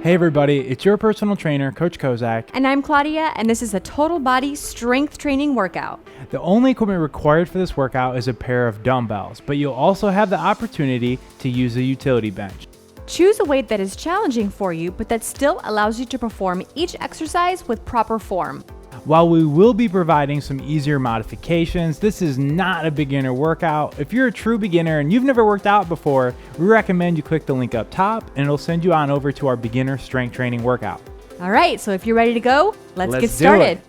Hey everybody, it's your personal trainer, Coach Kozak. And I'm Claudia, and this is a total body strength training workout. The only equipment required for this workout is a pair of dumbbells, but you'll also have the opportunity to use a utility bench. Choose a weight that is challenging for you, but that still allows you to perform each exercise with proper form. While we will be providing some easier modifications, this is not a beginner workout. If you're a true beginner and you've never worked out before, we recommend you click the link up top and it'll send you on over to our beginner strength training workout. All right, so if you're ready to go, let's get do started. it.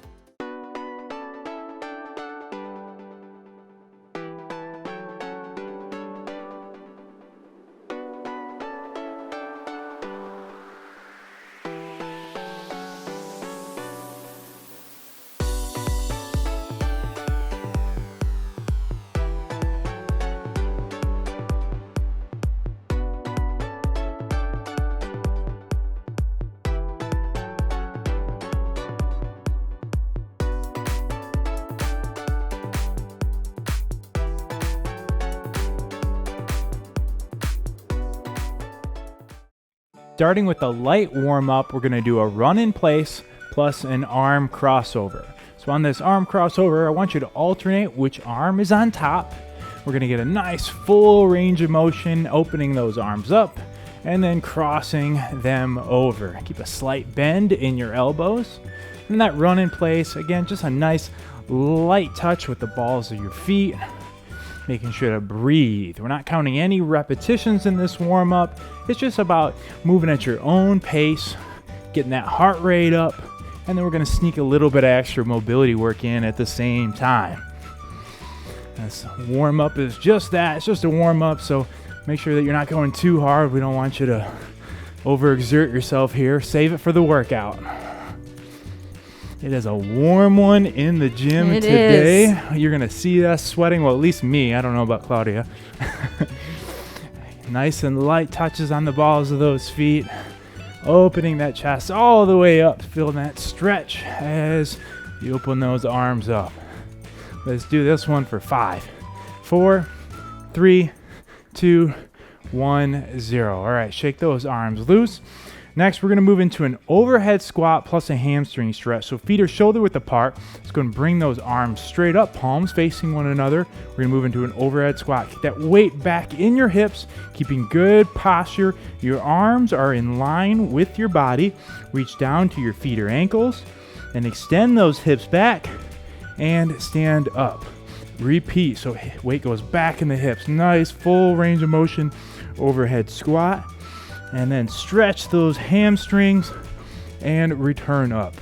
Starting with a light warm-up, we're going to do a run in place plus an arm crossover. So on this arm crossover, I want you to alternate which arm is on top. We're going to get a nice full range of motion, opening those arms up and then crossing them over. Keep a slight bend in your elbows. And that run in place, again, just a nice light touch with the balls of your feet. Making sure to breathe. We're not counting any repetitions in this warm-up. It's just about moving at your own pace, getting that heart rate up, and then we're going to sneak a little bit of extra mobility work in at the same time. This warm-up is just that. It's just a warm-up, so make sure that you're not going too hard. We don't want you to overexert yourself here. Save it for the workout. It is a warm one in the gym today. You're going to see us sweating. Well, at least me. I don't know about Claudia. Nice and light touches on the balls of those feet. Opening that chest all the way up. Feeling that stretch as you open those arms up. Let's do this one for 5, 4, 3, 2, 1, 0. All right, shake those arms loose. Next, we're going to move into an overhead squat plus a hamstring stretch. So feet are shoulder width apart. It's going to bring those arms straight up, palms facing one another. We're going to move into an overhead squat. Get that weight back in your hips, keeping good posture. Your arms are in line with your body. Reach down to your feet or ankles and extend those hips back and stand up. Repeat. So weight goes back in the hips. Nice full range of motion overhead squat. And then stretch those hamstrings and return up.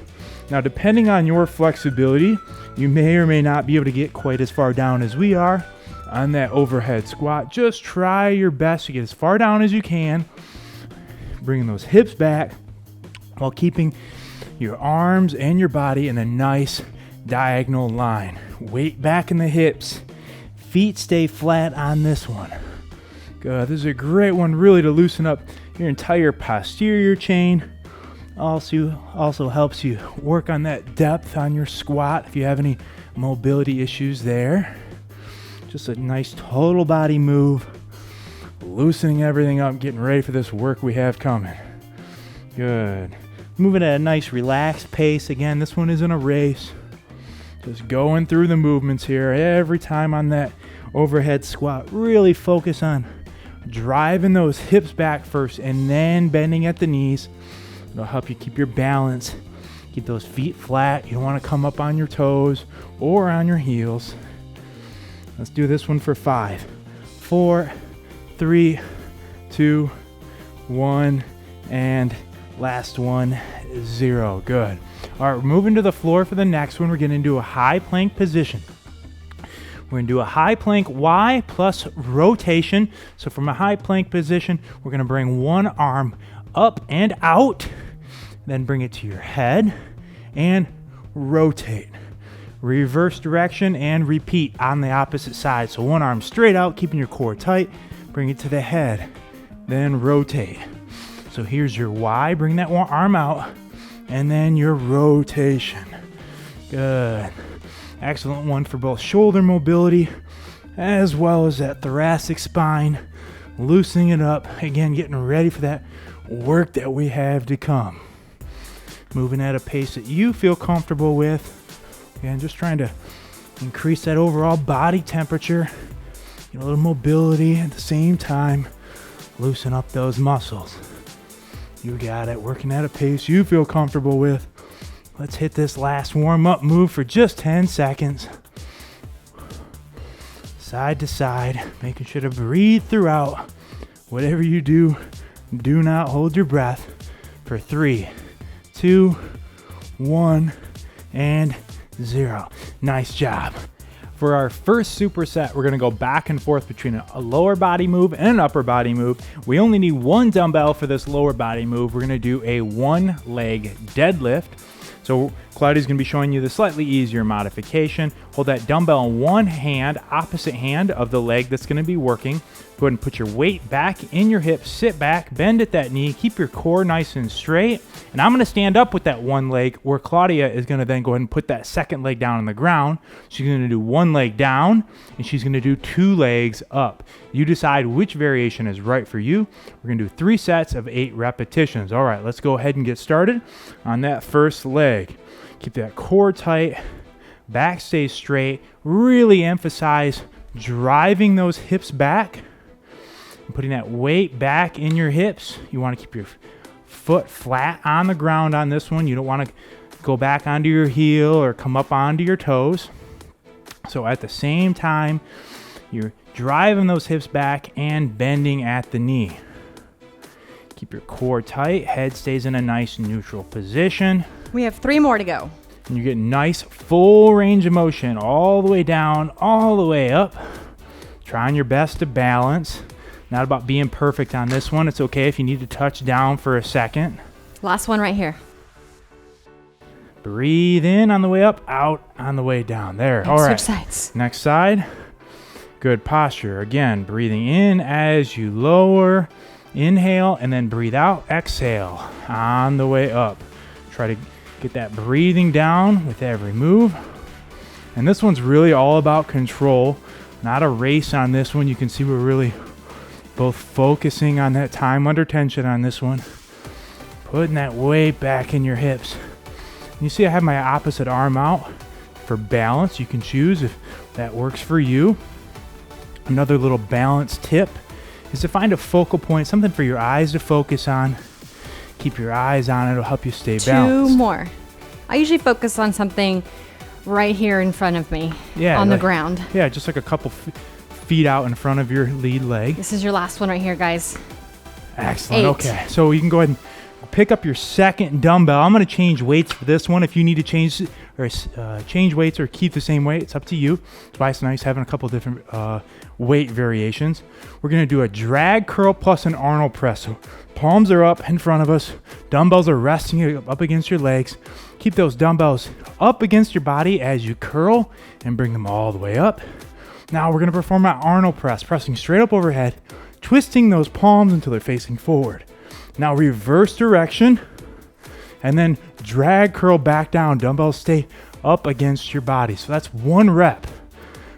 Now, depending on your flexibility, you may or may not be able to get quite as far down as we are on that overhead squat. Just try your best to get as far down as you can, bringing those hips back while keeping your arms and your body in a nice diagonal line. Weight back in the hips. Feet stay flat on this one. Good. This is a great one really to loosen up your entire posterior chain. Also helps you work on that depth on your squat if you have any mobility issues there. Just a nice total body move. Loosening everything up, getting ready for this work we have coming. Good. Moving at a nice relaxed pace. Again, this one isn't a race. Just going through the movements here every time on that overhead squat. Really focus on driving those hips back first and then bending at the knees. It'll help you keep your balance, keep those feet flat. You don't want to come up on your toes or on your heels. Let's do this one for 5, 4, 3, 2, 1, and last one, 0. Good. All right, we're moving to the floor for the next one. We're getting into a high plank position. We're going to do a high plank Y plus rotation. So from a high plank position, we're going to bring one arm up and out, then bring it to your head and rotate. Reverse direction and repeat on the opposite side. So one arm straight out, keeping your core tight. Bring it to the head, then rotate. So here's your Y. Bring that one arm out and then your rotation. Good. Excellent one for both shoulder mobility as well as that thoracic spine. loosening it up. Again, getting ready for that work that we have to come. Moving at a pace that you feel comfortable with. Again, just trying to increase that overall body temperature. Get a little mobility at the same time. Loosen up those muscles. You got it. Working at a pace you feel comfortable with. Let's hit this last warm-up move for just 10 seconds. Side to side, making sure to breathe throughout. Whatever you do, do not hold your breath for 3, 2, 1, and 0. Nice job. For our first superset, we're going to go back and forth between a lower body move and an upper body move. We only need one dumbbell for this lower body move. We're going to do a one-leg deadlift. So Claudia's going to be showing you the slightly easier modification. Hold that dumbbell in one hand, opposite hand of the leg that's going to be working. Go ahead and put your weight back in your hips, sit back, bend at that knee, keep your core nice and straight. And I'm going to stand up with that one leg, where Claudia is going to then go ahead and put that second leg down on the ground. She's going to do one leg down, and she's going to do 2 legs up. You decide which variation is right for you. We're going to do 3 sets of 8 repetitions. All right, let's go ahead and get started on that first leg. Keep that core tight, back stays straight. Really emphasize driving those hips back and putting that weight back in your hips. You want to keep your foot flat on the ground on this one. You don't want to go back onto your heel or come up onto your toes. So at the same time, you're driving those hips back and bending at the knee. Keep your core tight, head stays in a nice neutral position. We have 3 more to go. And you get nice full range of motion all the way down, all the way up. Trying your best to balance. Not about being perfect on this one. It's okay if you need to touch down for a second. Last one right here. Breathe in on the way up, out on the way down. There. All right. Switch sides. Next side. Good posture. Again, breathing in as you lower. Inhale and then breathe out. Exhale on the way up. Try to get that breathing down with every move. And this one's really all about control, not a race on this one. You can see we're really both focusing on that time under tension on this one. Putting that weight back in your hips. You see I have my opposite arm out for balance. You can choose if that works for you. Another little balance tip is to find a focal point, something for your eyes to focus on. Keep your eyes on it. It'll help you stay balanced. 2 more. I usually focus on something right here in front of me on the ground. Yeah, just like a couple feet out in front of your lead leg. This is your last one right here, guys. Excellent. 8. Okay, so you can go ahead and pick up your second dumbbell. I'm going to change weights for this one. If you need to change weights or keep the same weight, it's up to you. That's why it's nice having a couple different weight variations. We're going to do a drag curl plus an Arnold press. So palms are up in front of us. Dumbbells are resting up against your legs. Keep those dumbbells up against your body as you curl and bring them all the way up. Now we're going to perform an Arnold press, pressing straight up overhead, twisting those palms until they're facing forward. Now reverse direction and then drag curl back down. Dumbbells stay up against your body. So that's 1 rep.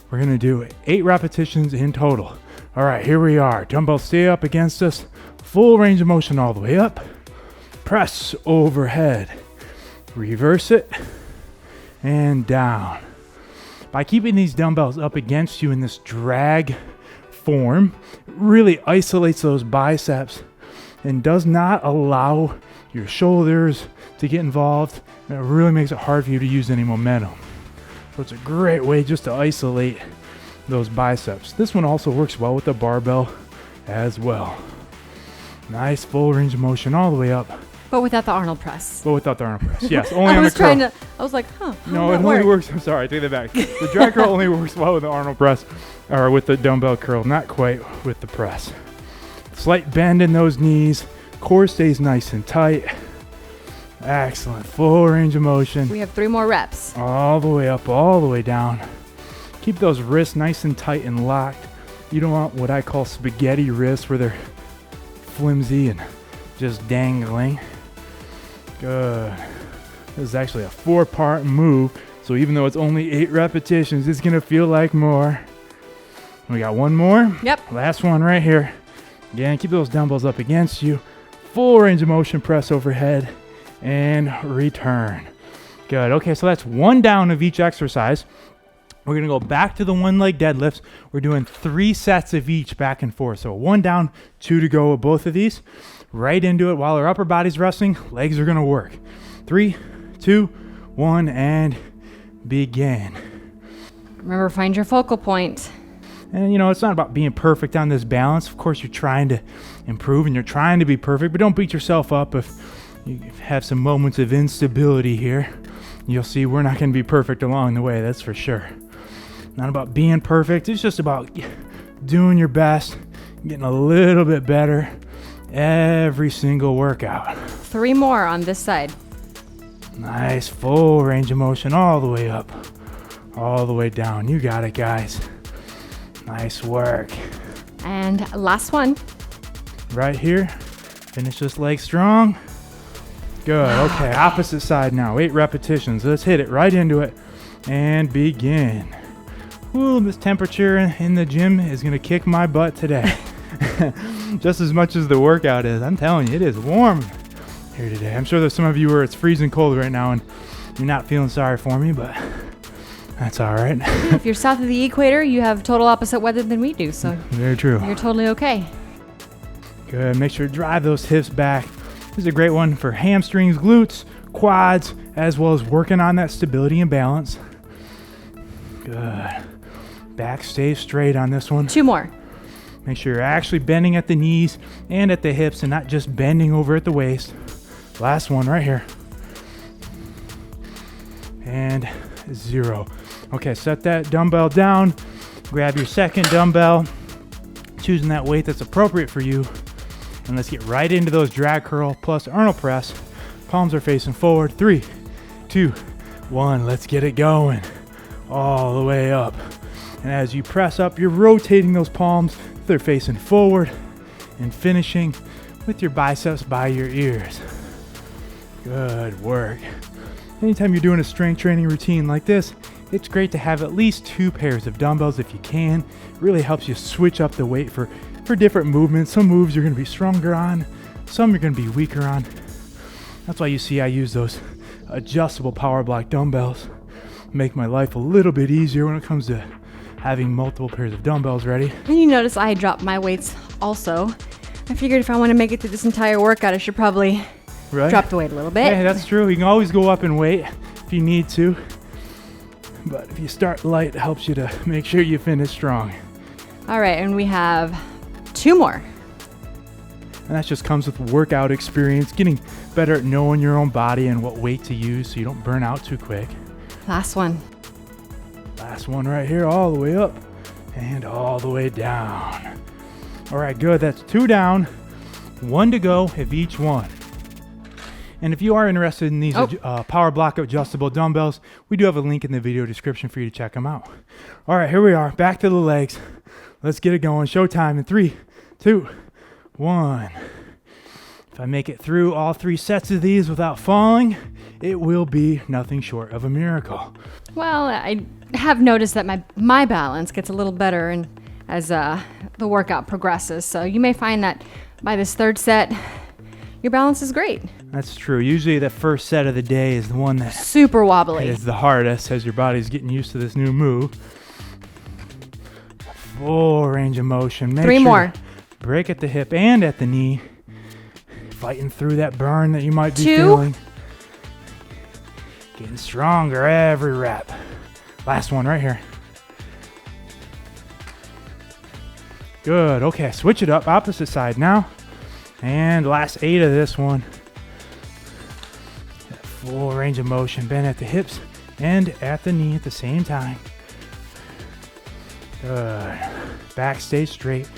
We're going to do 8 repetitions in total. All right, here we are. Dumbbells stay up against us. Full range of motion all the way up. Press overhead. Reverse it and down. By keeping these dumbbells up against you in this drag form, it really isolates those biceps and does not allow your shoulders to get involved. And it really makes it hard for you to use any momentum. So it's a great way just to isolate those biceps. This one also works well with the barbell as well. Nice full range of motion all the way up. But without the Arnold press. But without the Arnold press, yes. Only on the curl. I was like, huh. No, it only works. I'm sorry, I take that back. The drag curl only works well with the Arnold press, or with the dumbbell curl, not quite with the press. Slight bend in those knees. Core stays nice and tight. Excellent. Full range of motion. We have 3 more reps. All the way up, all the way down. Keep those wrists nice and tight and locked. You don't want what I call spaghetti wrists, where they're flimsy and just dangling. Good. This is actually a 4-part move, so even though it's only 8 repetitions, it's gonna feel like more. We got 1 more. Yep. Last one right here. Again, keep those dumbbells up against you. Full range of motion, press overhead, and return. Good. Okay, so that's 1 down of each exercise. We're going to go back to the 1 leg deadlifts. We're doing 3 sets of each back and forth. So 1 down, 2 to go with both of these. Right into it while our upper body's resting. Legs are going to work. 3, 2, 1, and begin. Remember, find your focal point. And, it's not about being perfect on this balance. Of course, you're trying to improve and you're trying to be perfect, but don't beat yourself up if you have some moments of instability here. You'll see we're not going to be perfect along the way, that's for sure. Not about being perfect. It's just about doing your best, getting a little bit better every single workout. 3 more on this side. Nice, full range of motion all the way up, all the way down. You got it, guys. Nice work. And last one. Right here. Finish this leg strong. Good. Okay, opposite side now. 8 repetitions. Let's hit it right into it and begin. Ooh, this temperature in the gym is going to kick my butt today. Just as much as the workout is. I'm telling you, it is warm here today. I'm sure there's some of you where it's freezing cold right now and you're not feeling sorry for me, but that's all right. If you're south of the equator, you have total opposite weather than we do, so very true. You're totally okay. Good. Make sure to drive those hips back. This is a great one for hamstrings, glutes, quads, as well as working on that stability and balance. Good. Back stays straight on this one. 2 more. Make sure you're actually bending at the knees and at the hips and not just bending over at the waist. Last one right here. And 0. Okay, set that dumbbell down. Grab your second dumbbell, choosing that weight that's appropriate for you. And let's get right into those drag curl plus Arnold press. Palms are facing forward. 3, 2, 1. Let's get it going. All the way up. And as you press up, you're rotating those palms. They're facing forward and finishing with your biceps by your ears. Good work. Anytime you're doing a strength training routine like this, it's great to have at least 2 pairs of dumbbells if you can. It really helps you switch up the weight for different movements. Some moves you're going to be stronger on, some you're going to be weaker on. That's why you see I use those adjustable power block dumbbells. Make my life a little bit easier when it comes to having multiple pairs of dumbbells ready. And you notice I dropped my weights also. I figured if I want to make it through this entire workout, I should probably drop the weight a little bit. Yeah, that's true. You can always go up in weight if you need to. But if you start light, it helps you to make sure you finish strong. All right, and we have 2 more. And that just comes with workout experience, getting better at knowing your own body and what weight to use so you don't burn out too quick. Last one. Last one right here, all the way up and all the way down. All right, good. That's 2 down, 1 to go of each one. And if you are interested in these power block adjustable dumbbells, we do have a link in the video description for you to check them out. All right, here we are, back to the legs. Let's get it going. Showtime in 3, 2, 1. If I make it through all 3 sets of these without falling, it will be nothing short of a miracle. Well, I have noticed that my balance gets a little better and as the workout progresses. So you may find that by this 3rd set, your balance is great. That's true. Usually the first set of the day is the one that super wobbly. Is the hardest as your body's getting used to this new move. Full range of motion. Make 3 sure more. Break at the hip and at the knee. Fighting through that burn that you might be 2. feeling. Getting stronger every rep. Last one right here. Good. Okay, switch it up. Opposite side now. And last 8 of this one. Full range of motion. Bend at the hips and at the knee at the same time. Good. Back stays straight.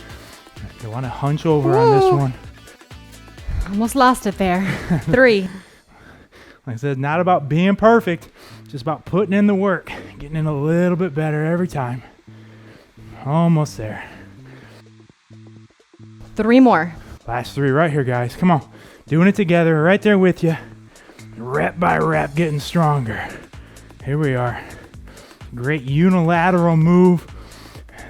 You want to hunch over on this one. Almost lost it there. 3. Like I said, not about being perfect. Just about putting in the work. Getting in a little bit better every time. Almost there. 3 more. Last 3 right here, guys. Come on. Doing it together right there with you. Rep by rep, getting stronger. Here we are. Great unilateral move.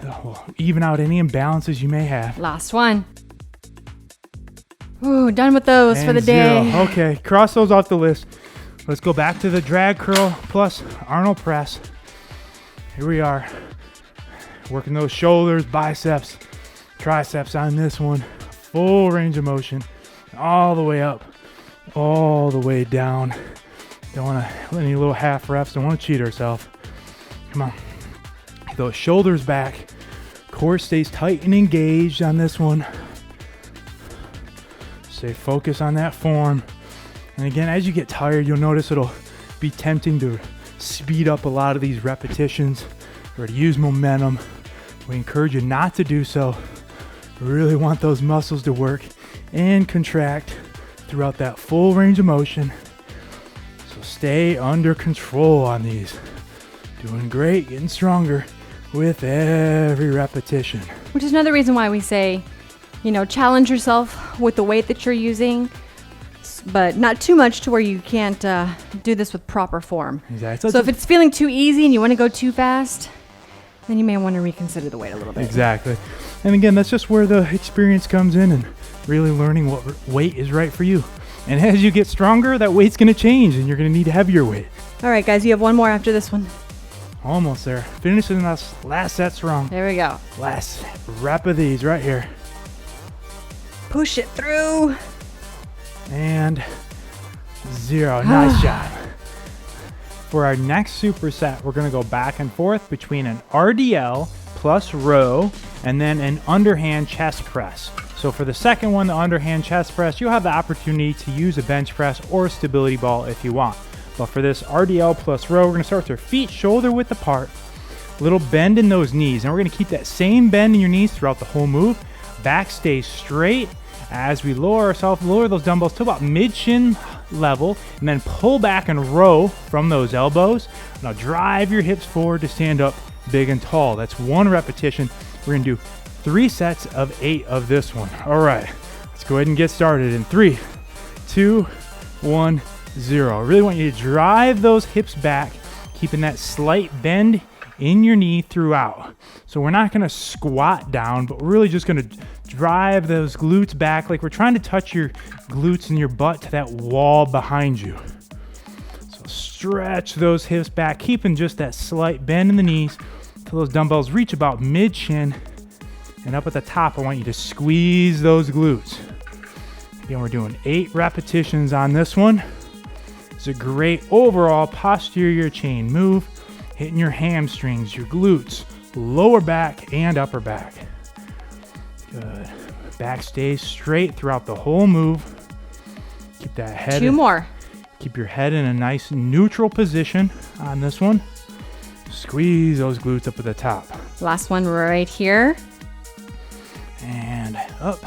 That will even out any imbalances you may have. Last one. Ooh, done with those for the day. 0. Okay, cross those off the list. Let's go back to the drag curl plus Arnold press. Here we are, working those shoulders, biceps, triceps on this one. Full range of motion, all the way up, all the way down. Don't want to any little half reps, don't want to cheat ourselves. Come on, get those shoulders back. Core stays tight and engaged on this one. Stay focused on that form. And again, as you get tired, you'll notice it'll be tempting to speed up a lot of these repetitions or to use momentum. We encourage you not to do so. We really want those muscles to work and contract throughout that full range of motion. So stay under control on these. Doing great, getting stronger with every repetition. Which is another reason why we say, challenge yourself with the weight that you're using, but not too much to where you can't do this with proper form. Exactly. So if it's feeling too easy and you want to go too fast, then you may want to reconsider the weight a little bit. Exactly. And again, that's just where the experience comes in and really learning what weight is right for you. And as you get stronger, that weight's going to change and you're going to need heavier weight. All right, guys, you have one more after this one. Almost there. Finishing this last set strong. There we go. Last rep of these right here. Push it through. And 0. Nice job. For our next superset, we're going to go back and forth between an RDL plus row and then an underhand chest press. So for the second one, the underhand chest press, you'll have the opportunity to use a bench press or a stability ball if you want. But for this RDL plus row, we're going to start with our feet shoulder width apart, little bend in those knees. And we're going to keep that same bend in your knees throughout the whole move. Back stays straight. As we lower those dumbbells to about mid-shin level, and then pull back and row from those elbows. Now drive your hips forward to stand up big and tall. That's 1 repetition. We're gonna do 3 sets of 8 of this one. All right, let's go ahead and get started in 3, 2, 1, 0. I really want you to drive those hips back, keeping that slight bend in your knee throughout. So we're not gonna squat down, but we're really just gonna drive those glutes back like we're trying to touch your glutes and your butt to that wall behind you. So stretch those hips back, keeping just that slight bend in the knees till those dumbbells reach about mid-shin. And up at the top, I want you to squeeze those glutes. Again, we're doing 8 repetitions on this one. It's a great overall posterior chain move, hitting your hamstrings, your glutes, lower back and upper back. Good. Back stays straight throughout the whole move. Keep that head. 2 more. Keep your head in a nice neutral position on this one. Squeeze those glutes up at the top. Last one right here. And up.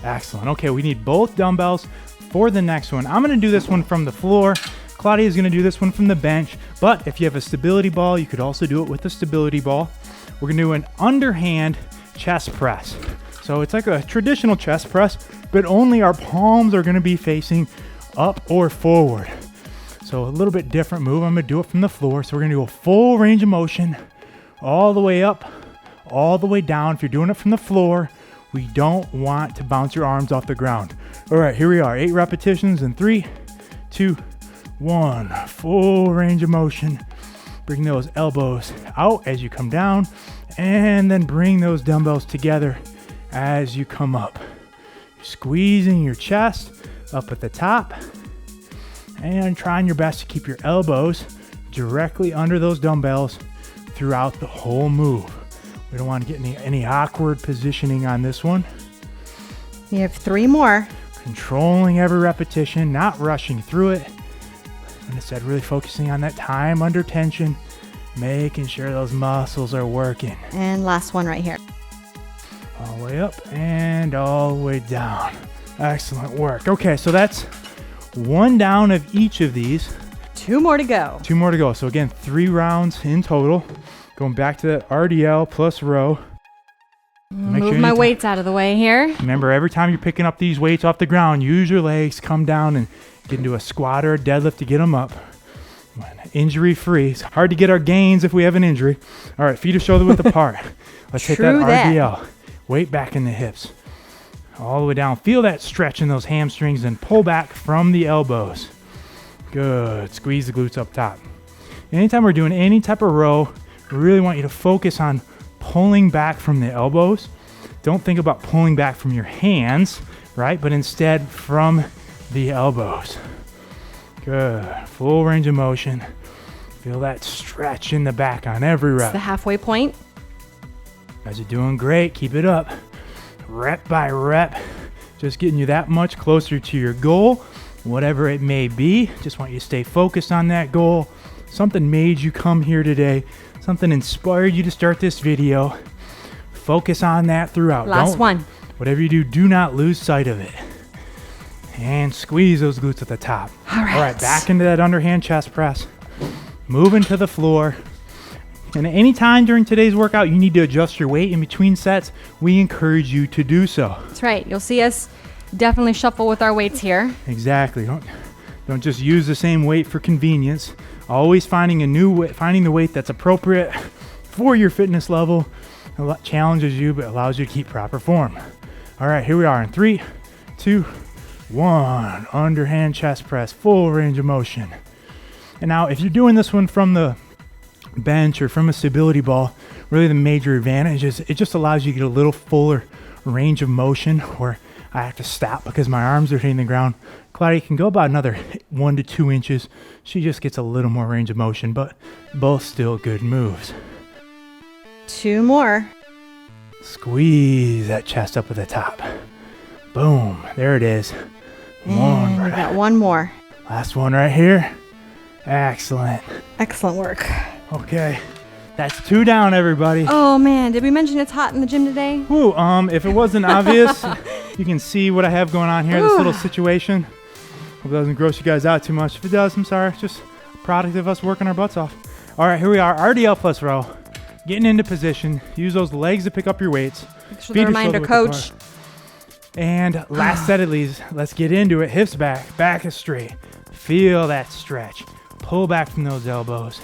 Excellent. Okay, we need both dumbbells for the next one. I'm going to do this one from the floor. Claudia is going to do this one from the bench. But if you have a stability ball, you could also do it with a stability ball. We're going to do an underhand chest press. So it's like a traditional chest press, but only our palms are going to be facing up or forward. So a little bit different move. I'm going to do it from the floor. So we're going to do a full range of motion all the way up, all the way down. If you're doing it from the floor, we don't want to bounce your arms off the ground. All right, here we are. 8 repetitions in 3, 2, 1. Full range of motion. Bring those elbows out as you come down, and then bring those dumbbells together as you come up. Squeezing your chest up at the top, and trying your best to keep your elbows directly under those dumbbells throughout the whole move. We don't want to get any awkward positioning on this one. You have 3 more. Controlling every repetition, not rushing through it. And instead, really focusing on that time under tension, making sure those muscles are working. And last one right here. All the way up and all the way down. Excellent work. Okay, so that's 1 down of each of these. 2 more to go. 2 more to go. So again, 3 rounds in total. Going back to that RDL plus row. Move my weights out of the way here. Remember, every time you're picking up these weights off the ground, use your legs, come down and get into a squat or a deadlift to get them up. Injury free. It's hard to get our gains if we have an injury. All right, feet are shoulder width apart. Let's hit that RDL. Weight back in the hips. All the way down. Feel that stretch in those hamstrings and pull back from the elbows. Good. Squeeze the glutes up top. Anytime we're doing any type of row, we really want you to focus on pulling back from the elbows. Don't think about pulling back from your hands, right? But instead from the elbows. Good. Full range of motion. Feel that stretch in the back on every rep. It's the halfway point. Guys are doing great. Keep it up. Rep by rep. Just getting you that much closer to your goal, whatever it may be. Just want you to stay focused on that goal. Something made you come here today. Something inspired you to start this video. Focus on that throughout. Last one. Whatever you do, do not lose sight of it. And squeeze those glutes at the top. All right. Back into that underhand chest press. Moving to the floor. And any time during today's workout you need to adjust your weight in between sets, we encourage you to do so. That's right. You'll see us definitely shuffle with our weights here. Exactly. Don't just use the same weight for convenience. Always finding a new weight, finding the weight that's appropriate for your fitness level. Challenges you, but allows you to keep proper form. All right, here we are in 3, 2, 1. Underhand chest press, full range of motion. And now if you're doing this one from the bench or from a stability ball, really the major advantage is it just allows you to get a little fuller range of motion where I have to stop because my arms are hitting the ground. Claudia can go about another 1 to 2 inches. She just gets a little more range of motion, but both still good moves. 2 more. Squeeze that chest up at the top. Boom. There it is. And we got one more. Last one right here. Excellent. Excellent work. Okay. That's 2 down, everybody. Oh man, did we mention it's hot in the gym today? Ooh, if it wasn't obvious, you can see what I have going on here, this little situation. Hope it doesn't gross you guys out too much. If it does, I'm sorry. It's just a product of us working our butts off. All right, here we are. RDL plus row. Getting into position. Use those legs to pick up your weights. Thanks for the reminder, coach. And last set at least. Let's get into it. Hips back. Back is straight. Feel that stretch. Pull back from those elbows.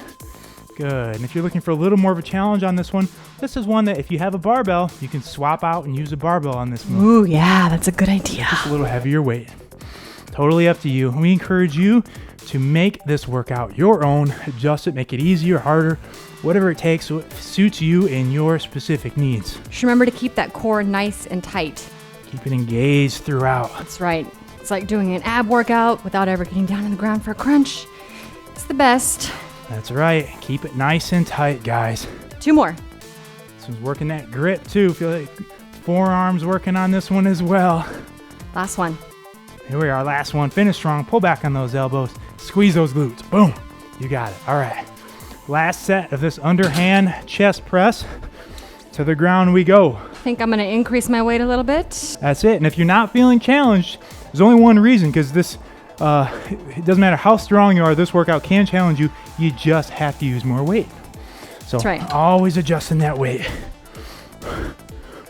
Good. And if you're looking for a little more of a challenge on this one, this is one that if you have a barbell, you can swap out and use a barbell on this move. Ooh, yeah, that's a good idea. Just a little heavier weight. Totally up to you. We encourage you to make this workout your own. Adjust it, make it easier, harder, whatever it takes so it suits you and your specific needs. Just remember to keep that core nice and tight. Keep it engaged throughout. That's right. It's like doing an ab workout without ever getting down on the ground for a crunch. It's the best. That's right. Keep it nice and tight, guys. 2 more. This one's working that grip too. Feel like forearms working on this one as well. Last one. Here we are, last one. Finish strong. Pull back on those elbows. Squeeze those glutes. Boom. You got it. All right. Last set of this underhand chest press. To the ground we go. I think I'm going to increase my weight a little bit. That's it. And if you're not feeling challenged, there's only one reason, because this, it doesn't matter how strong you are, this workout can challenge you. You just have to use more weight. So That's right. Always adjusting that weight.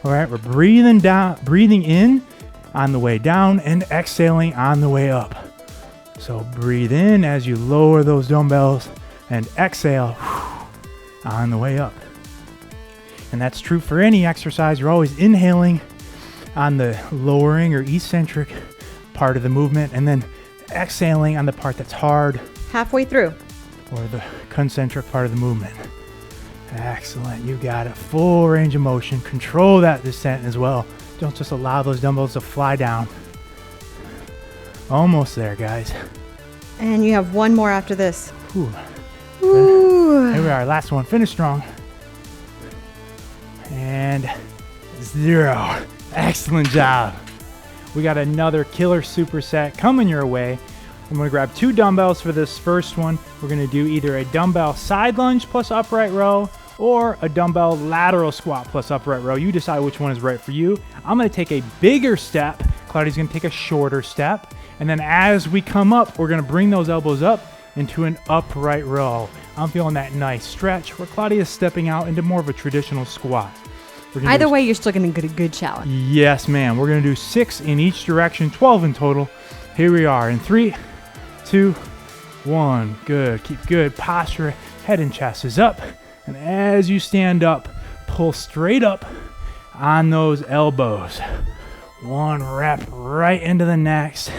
All right, we're breathing down, breathing in on the way down and exhaling on the way up. So breathe in as you lower those dumbbells and exhale on the way up. And that's true for any exercise. You're always inhaling on the lowering or eccentric part of the movement and then exhaling on the part that's hard. Halfway through. Or the concentric part of the movement. Excellent. You got it. Full range of motion. Control that descent as well. Don't just allow those dumbbells to fly down. Almost there, guys. And you have one more after this. Ooh. Ooh. Here we are. Last one. Finish strong. And 0. Excellent job. We got another killer superset coming your way. I'm going to grab 2 dumbbells for this first one. We're going to do either a dumbbell side lunge plus upright row or a dumbbell lateral squat plus upright row. You decide which one is right for you. I'm going to take a bigger step. Claudia's going to take a shorter step. And then as we come up, we're going to bring those elbows up into an upright row. I'm feeling that nice stretch where Claudia's stepping out into more of a traditional squat. Either way, you're still going to get a good challenge. Yes, ma'am. We're going to do 6 in each direction, 12 in total. Here we are in 3, 2, 1. Good. Keep good posture. Head and chest is up. And as you stand up, pull straight up on those elbows. One rep right into the next.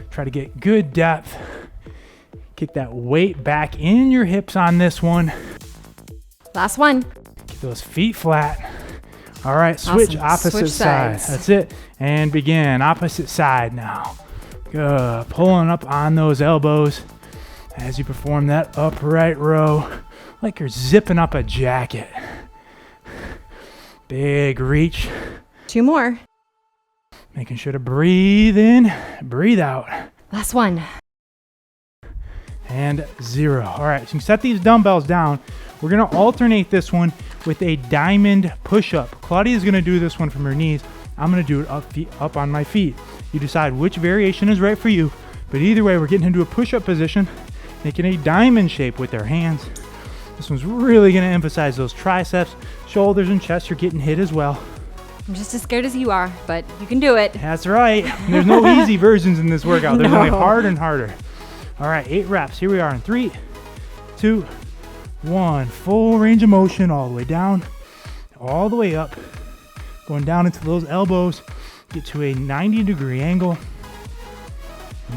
Try to get good depth. Kick that weight back in your hips on this one. Last one. Get those feet flat. All right, switch Awesome. opposite Switch side. sides. That's it. And begin opposite side now. Good. Pulling up on those elbows as you perform that upright row like you're zipping up a jacket. Big reach. 2 more. Making sure to breathe in, breathe out. Last one. And 0. All right, so you can set these dumbbells down. We're gonna alternate this one with a diamond push-up. Claudia is gonna do this one from her knees. I'm gonna do it up on my feet. You decide which variation is right for you, but either way, we're getting into a push-up position, making a diamond shape with our hands. This one's really gonna emphasize those triceps, shoulders, and chest. You're getting hit as well. I'm just as scared as you are, but you can do it. That's right. There's no easy versions in this workout. There's only hard and harder. All right, 8 reps. Here we are in 3, 2, 1. Full range of motion all the way down, all the way up. Going down into those elbows. Get to a 90-degree angle.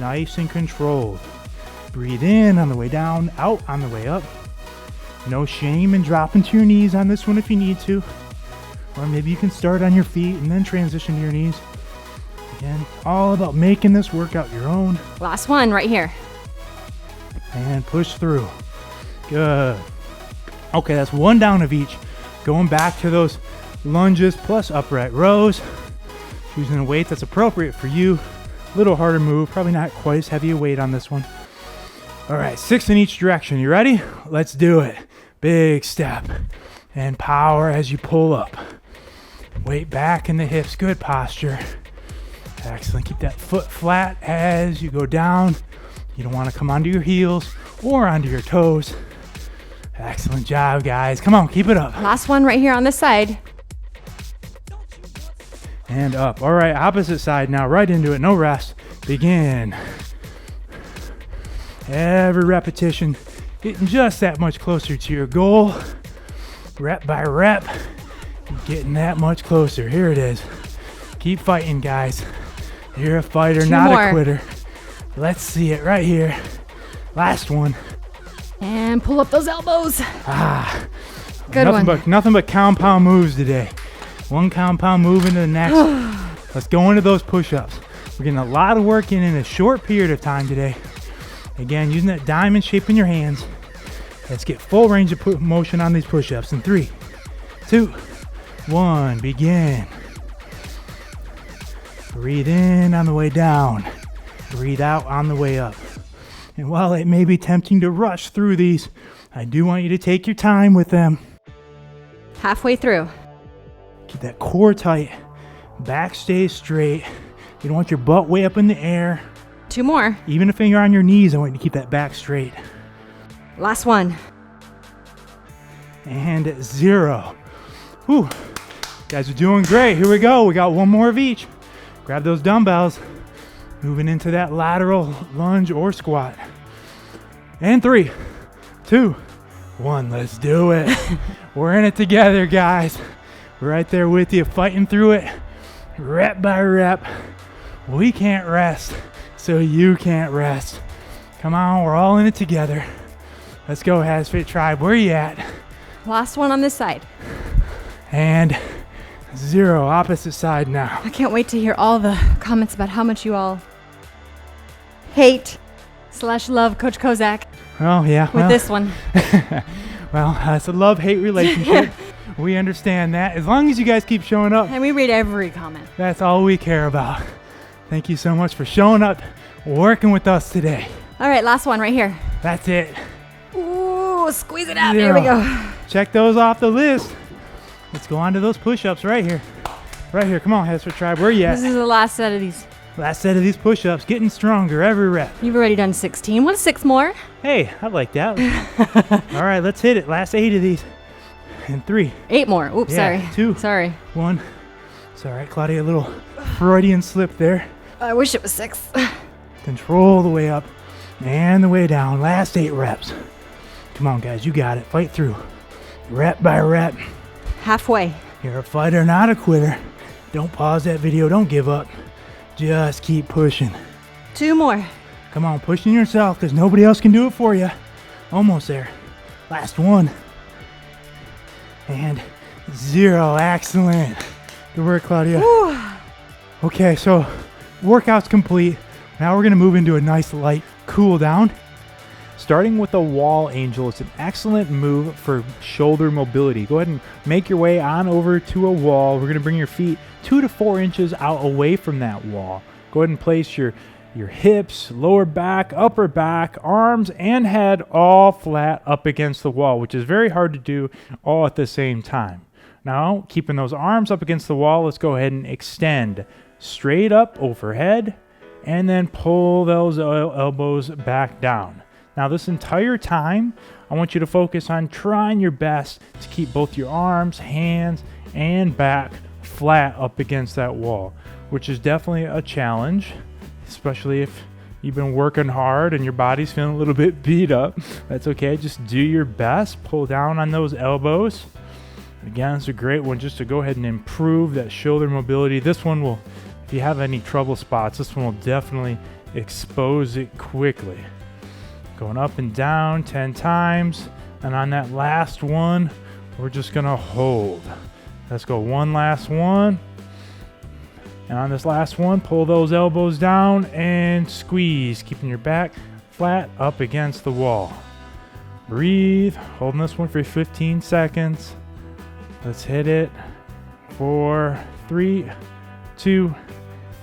Nice and controlled. Breathe in on the way down, out on the way up. No shame in dropping to your knees on this one if you need to. Or maybe you can start on your feet and then transition to your knees. Again, all about making this workout your own. Last one right here. And push through. Good. Okay, that's 1 down of each. Going back to those lunges plus upright rows. Choosing a weight that's appropriate for you. A little harder move, probably not quite as heavy a weight on this one. All right, 6 in each direction. You ready? Let's do it. Big step. And power as you pull up. Weight back in the hips, good posture. Excellent, keep that foot flat as you go down. You don't want to come onto your heels or onto your toes. Excellent job, guys. Come on, keep it up. Last one right here on this side. And up. All right, opposite side now, right into it, no rest. Begin. Every repetition, getting just that much closer to your goal. Rep by rep, getting that much closer. Here it is. Keep fighting, guys. You're a fighter, 2 not more. a quitter. Let's see it right here. Last one. And pull up those elbows. Good Nothing one. nothing but compound moves today. 1 compound move into the next. Let's go into those push-ups. We're getting a lot of work in a short period of time today. Again, using that diamond shape in your hands. Let's get full range of motion on these push-ups in 3, 2, 1. Begin. Breathe in on the way down. Breathe out on the way up. And while it may be tempting to rush through these, I do want you to take your time with them. Halfway through. Keep that core tight. Back stays straight. You don't want your butt way up in the air. 2 more. Even if you're on your knees, I want you to keep that back straight. Last one. And 0. Whew. Guys are doing great. Here we go. We got 1 more of each. Grab those dumbbells. Moving into that lateral lunge or squat. And 3, 2, 1. Let's do it. We're in it together, guys. We're right there with you, fighting through it. Rep by rep. We can't rest, so you can't rest. Come on, we're all in it together. Let's go, HASfit Tribe. Where are you at? Last one on this side. And 0, opposite side now. I can't wait to hear all the comments about how much you all hate/love Coach Kozak Oh, yeah. with this one. Well, it's a love-hate relationship. We understand that. As long as you guys keep showing up, And we read every comment. that's all we care about. Thank you so much for showing up, working with us today. All right, last one right here. That's it. Ooh, squeeze it out. 0. There we go. Check those off the list. Let's go on to those push-ups right here. Right here. Come on, HASfit Tribe. Where you This at? is the last set of these. Last set of these push-ups. Getting stronger every rep. You've already done 16. What's 6 more? Hey, I like that. All right, let's hit it. Last 8 of these. And 3, 8 more. Oops, Yeah, sorry. 2. Sorry. 1. It's all right, Claudia. A little Freudian slip there. I wish it was 6. Control the way up and the way down. Last 8 reps. Come on, guys. You got it. Fight through. Rep by rep. Halfway. You're a fighter, not a quitter. Don't pause that video. Don't give up. Just keep pushing. 2 more. Come on, pushing yourself because nobody else can do it for you. Almost there. Last one. And 0. Excellent. Good work, Claudia. Whew. Okay, so workout's complete. Now we're going to move into a nice light cool down. Starting with a wall angel, it's an excellent move for shoulder mobility. Go ahead and make your way on over to a wall. We're going to bring your feet 2 to 4 inches out away from that wall. Go ahead and place your hips, lower back, upper back, arms, and head all flat up against the wall, which is very hard to do all at the same time. Now, keeping those arms up against the wall, let's go ahead and extend straight up overhead and then pull those elbows back down. Now, this entire time, I want you to focus on trying your best to keep both your arms, hands, and back flat up against that wall, which is definitely a challenge, especially if you've been working hard and your body's feeling a little bit beat up. That's okay. Just do your best. Pull down on those elbows. Again, it's a great one just to go ahead and improve that shoulder mobility. This one will, if you have any trouble spots, this one will definitely expose it quickly. Going up and down 10 times. And on that last one, we're just going to hold. Let's go one last one. And on this last one, pull those elbows down and squeeze, keeping your back flat up against the wall. Breathe. Holding this one for 15 seconds. Let's hit it. 4, 3, 2,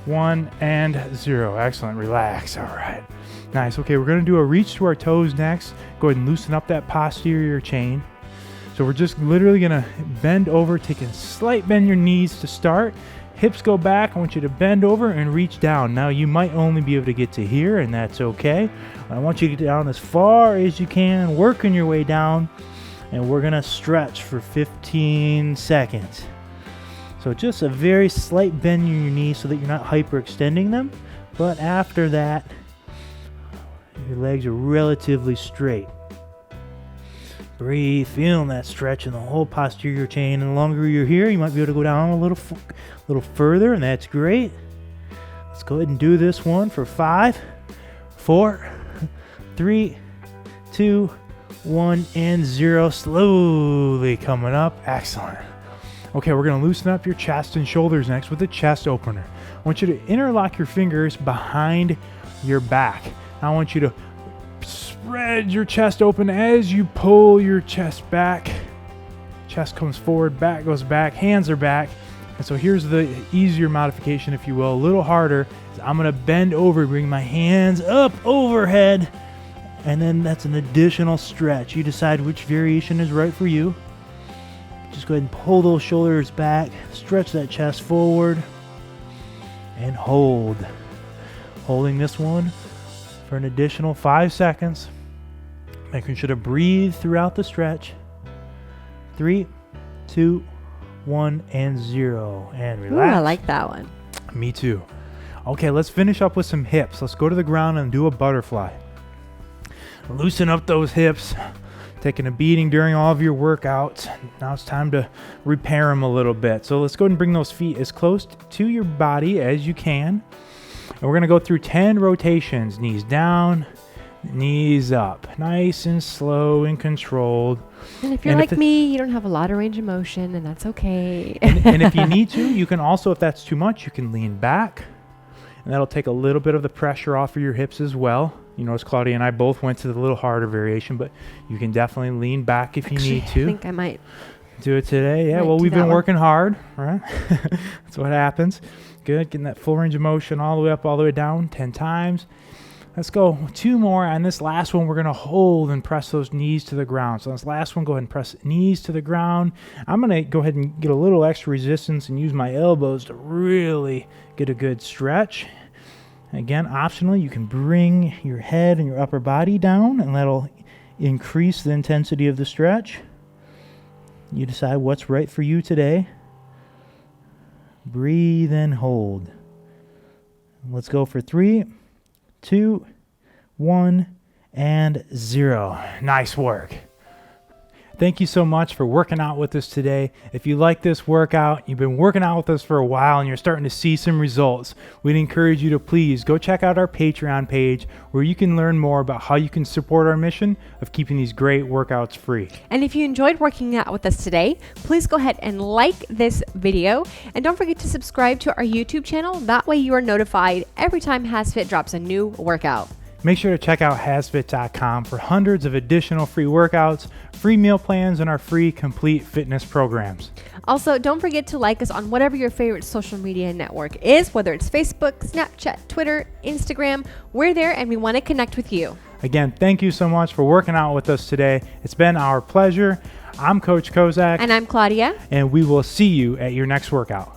1, and 0. Excellent. Relax. All right. Nice. Okay, we're going to do a reach to our toes next. Go ahead and loosen up that posterior chain. So we're just literally going to bend over, take a slight bend your knees to start. Hips go back. I want you to bend over and reach down. Now, you might only be able to get to here, and that's okay. I want you to get down as far as you can, working your way down, and we're going to stretch for 15 seconds. So just a very slight bend in your knees so that you're not hyperextending them. But after that, your legs are relatively straight. Breathe, feeling that stretch in the whole posterior chain. And the longer you're here, you might be able to go down a little further, and that's great. Let's go ahead and do this one for 5, 4, 3, 2, 1, and 0. Slowly coming up. Excellent. Okay, we're going to loosen up your chest and shoulders next with a chest opener. I want you to interlock your fingers behind your back. I want you to spread your chest open as you pull your chest back. Chest comes forward, back goes back, hands are back. And so here's the easier modification, if you will, a little harder. I'm going to bend over, bring my hands up overhead, and then that's an additional stretch. You decide which variation is right for you. Just go ahead and pull those shoulders back, stretch that chest forward, and hold. Holding this one for an additional 5 seconds. Making sure to breathe throughout the stretch. 3, 2, 1, and 0. And relax. Ooh, I like that one. Me too. Okay, let's finish up with some hips. Let's go to the ground and do a butterfly. Loosen up those hips. Taking a beating during all of your workouts. Now it's time to repair them a little bit. So let's go ahead and bring those feet as close to your body as you can. And we're going to go through 10 rotations. Knees down, knees up. Nice and slow and controlled. And if you're like me, you don't have a lot of range of motion, and that's okay. and if you need to, you can also, if that's too much, you can lean back. And that'll take a little bit of the pressure off of your hips as well. You notice Claudia and I both went to the little harder variation, but you can definitely lean back if you need to. I think I might do it today. Yeah, well, we've been working hard, right? That's what happens. Good, getting that full range of motion all the way up, all the way down, 10 times. Let's go 2 more. On this last one, we're going to hold and press those knees to the ground. So this last one, go ahead and press knees to the ground. I'm going to go ahead and get a little extra resistance and use my elbows to really get a good stretch. Again, optionally, you can bring your head and your upper body down, and that'll increase the intensity of the stretch. You decide what's right for you today. Breathe and hold. Let's go for 3, 2, 1, and 0. Nice work. Thank you so much for working out with us today. If you like this workout, you've been working out with us for a while and you're starting to see some results, we'd encourage you to please go check out our Patreon page where you can learn more about how you can support our mission of keeping these great workouts free. And if you enjoyed working out with us today, please go ahead and like this video. And don't forget to subscribe to our YouTube channel. That way you are notified every time HASfit drops a new workout. Make sure to check out HASfit.com for hundreds of additional free workouts, free meal plans, and our free complete fitness programs. Also, don't forget to like us on whatever your favorite social media network is, whether it's Facebook, Snapchat, Twitter, Instagram. We're there and we want to connect with you. Again, thank you so much for working out with us today. It's been our pleasure. I'm Coach Kozak. And I'm Claudia. And we will see you at your next workout.